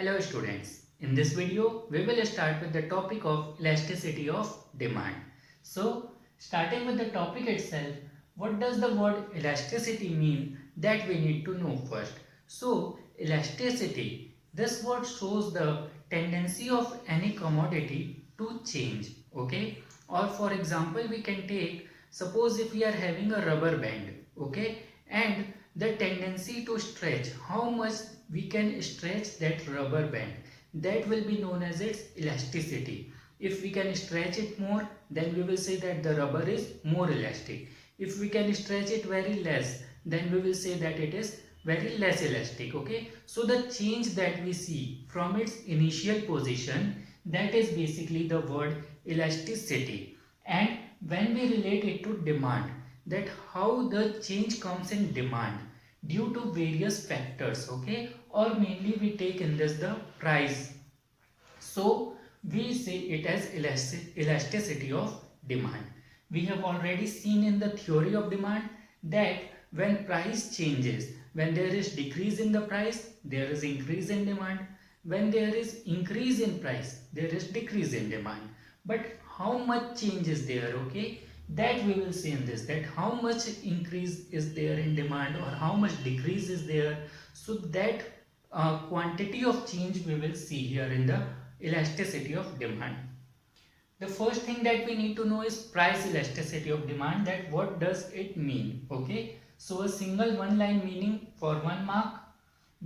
Hello students, in this video we will start with the topic of elasticity of demand. So starting with the topic itself, what does the word elasticity mean, that we need to know first. So elasticity, this word shows the tendency of any commodity to change, okay. Or for example we can take, suppose if we are having a rubber band, okay, and the tendency to stretch, how much we can stretch that rubber band, that will be known as its elasticity. If we can stretch it more, then we will say that the rubber is more elastic. If we can stretch it very less, then we will say that it is very less elastic. Okay, so the change that we see from its initial position, that is basically the word elasticity. And when we relate it to demand, that how the change comes in demand due to various factors, okay, or mainly we take in this the price. So we say it as elasticity of demand. We have already seen in the theory of demand that when price changes, when there is decrease in the price, there is increase in demand. When there is increase in price, there is decrease in demand. But how much change is there, okay, that we will see in this, that how much increase is there in demand or how much decrease is there. So that quantity of change we will see here in the elasticity of demand. The first thing that we need to know is price elasticity of demand, that what does it mean, okay. So a single one line meaning for 1 mark: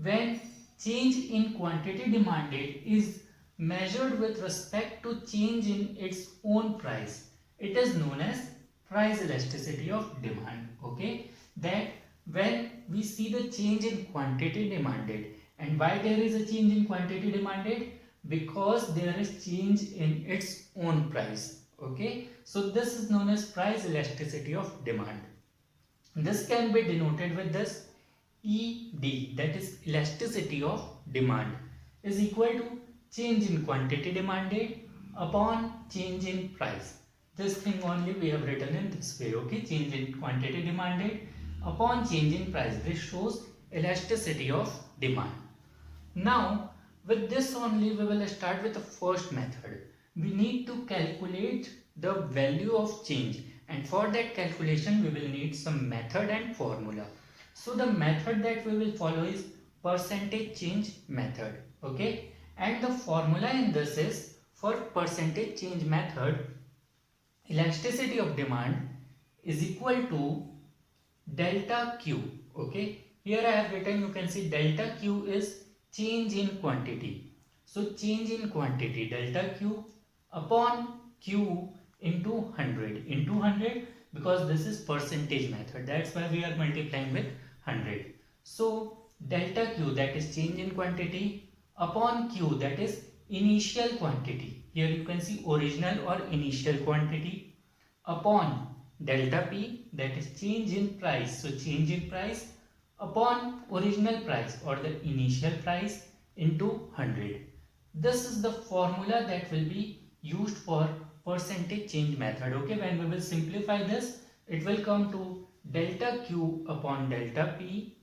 when change in quantity demanded is measured with respect to change in its own price, it is known as price elasticity of demand, okay. That when we see the change in quantity demanded, and why there is a change in quantity demanded, because there is change in its own price, okay. So this is known as price elasticity of demand. This can be denoted with this ED, that is elasticity of demand, is equal to change in quantity demanded upon change in price. This thing only we have written in this way, okay. Change in quantity demanded upon change in price. This shows elasticity of demand. Now with this only we will start with the first method. We need to calculate the value of change, and for that calculation we will need some method and formula. So the method that we will follow is percentage change method, okay. And the formula in this is, for percentage change method, elasticity of demand is equal to delta Q, okay. Here I have written, you can see delta Q is change in quantity. So change in quantity, delta Q upon Q into 100, into 100, because this is percentage method, that's why we are multiplying with 100. So delta Q, that is change in quantity, upon Q, that is initial quantity. Here you can see original or initial quantity, upon delta P, that is change in price. So change in price upon original price or the initial price into 100. This is the formula that will be used for percentage change method, okay. When we will simplify this, it will come to delta Q upon delta P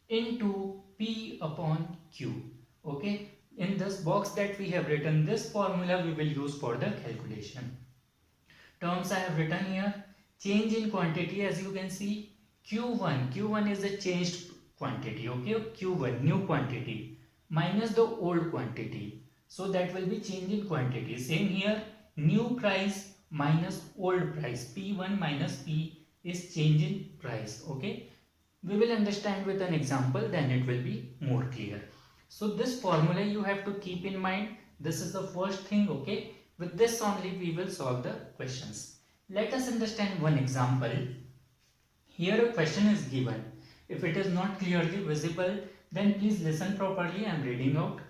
into P upon Q, okay. In this box that we have written, this formula we will use for the calculation. Terms I have written here: change in quantity, as you can see, Q1 is a changed quantity, okay. Q1 new quantity minus the old quantity, so that will be change in quantity. Same here, new price minus old price, P1 minus P is change in price, okay. We will understand with an example, then it will be more clear. So this formula you have to keep in mind. This is the first thing, okay. With this only we will solve the questions. Let us understand one example. Here a question is given. If it is not clearly visible, then please listen properly. I am reading out.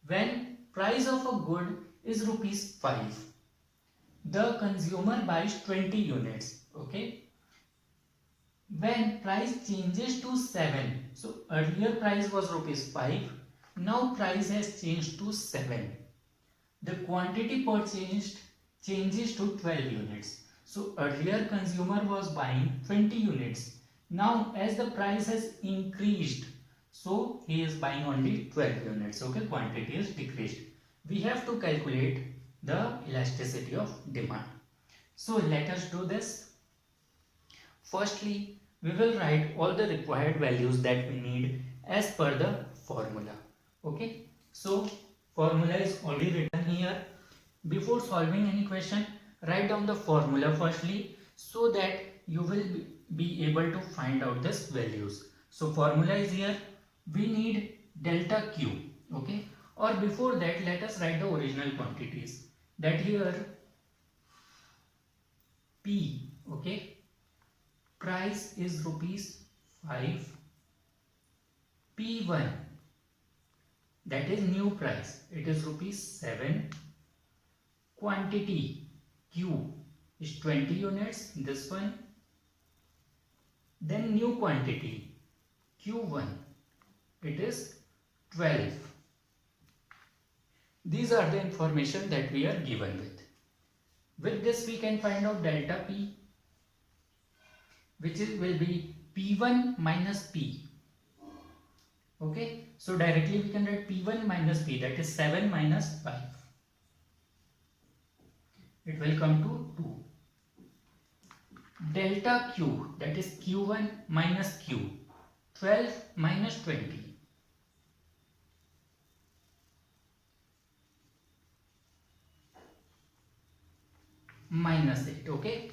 When price of a good is rupees 5, the consumer buys 20 units, okay. When price changes to 7, so earlier price was rupees 5, now price has changed to 7. The quantity purchased changes to 12 units. So earlier consumer was buying 20 units. Now as the price has increased, so he is buying only 12 units. Okay, quantity is decreased. We have to calculate the elasticity of demand. So let us do this. Firstly, we will write all the required values that we need as per the formula. Okay, so formula is already written here. Before solving any question, write down the formula firstly, so that you will be able to find out this values. So formula is here. We need delta Q. Okay, or before that, let us write the original quantities. That here P. Okay, price is rupees 5. P1, that is new price, it is rupees 7. Quantity Q is 20 units, this one. Then new quantity Q1, it is 12. These are the information that we are given with. With this we can find out delta P, which will be P1 minus P. Okay, so directly we can write P1 minus P, that is 7 minus 5. It will come to 2. Delta Q, that is Q1 minus Q, 12 minus 20. Minus it. Okay,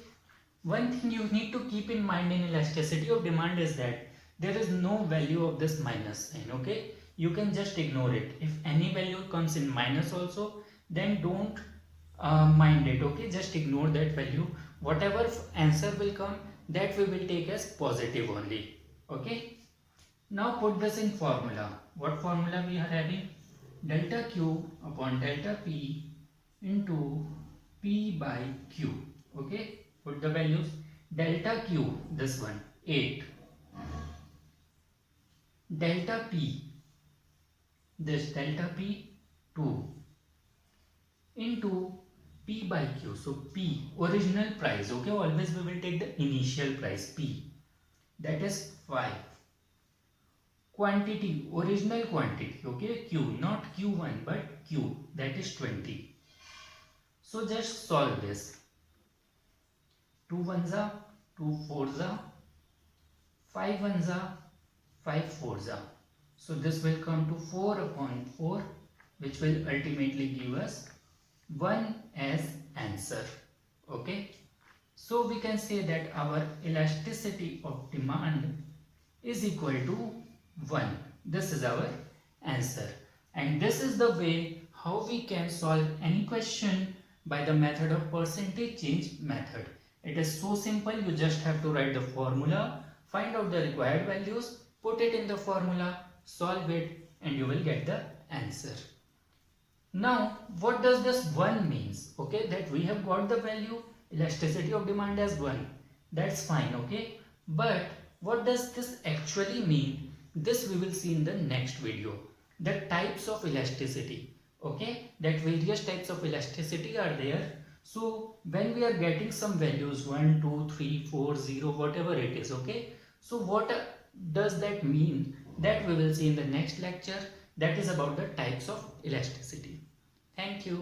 one thing you need to keep in mind in elasticity of demand is that there is no value of this minus sign. Okay, you can just ignore it. If any value comes in minus also, then don't mind it. Okay, just ignore that value. Whatever answer will come, that we will take as positive only. Okay, now put this in formula. What formula we are having? Delta Q upon delta P into P by Q. Okay, put the values. Delta Q, this one, 8. Delta P, this delta P, 2. Into P by Q. So P, original price. Okay, always we will take the initial price P. That is 5. Quantity, original quantity. Okay, Q, not Q1 but Q. That is 20. So just solve this. 2 ones are 2 fours are 5 ones are 5 fours are. So this will come to 4 upon 4, which will ultimately give us 1 as answer. Okay, so we can say that our elasticity of demand is equal to 1. This is our answer, and this is the way how we can solve any question by the method of percentage change method. It is so simple. You just have to write the formula, find out the required values, put it in the formula, solve it, and you will get the answer. Now, what does this 1 means? Okay, that we have got the value elasticity of demand as 1. That's fine, okay? But what does this actually mean? This we will see in the next video. The types of elasticity. Okay, that various types of elasticity are there. So when we are getting some values 1, 2, 3, 4, 0, whatever it is, okay? So what does that mean? That we will see in the next lecture. That is about the types of elasticity. Thank you.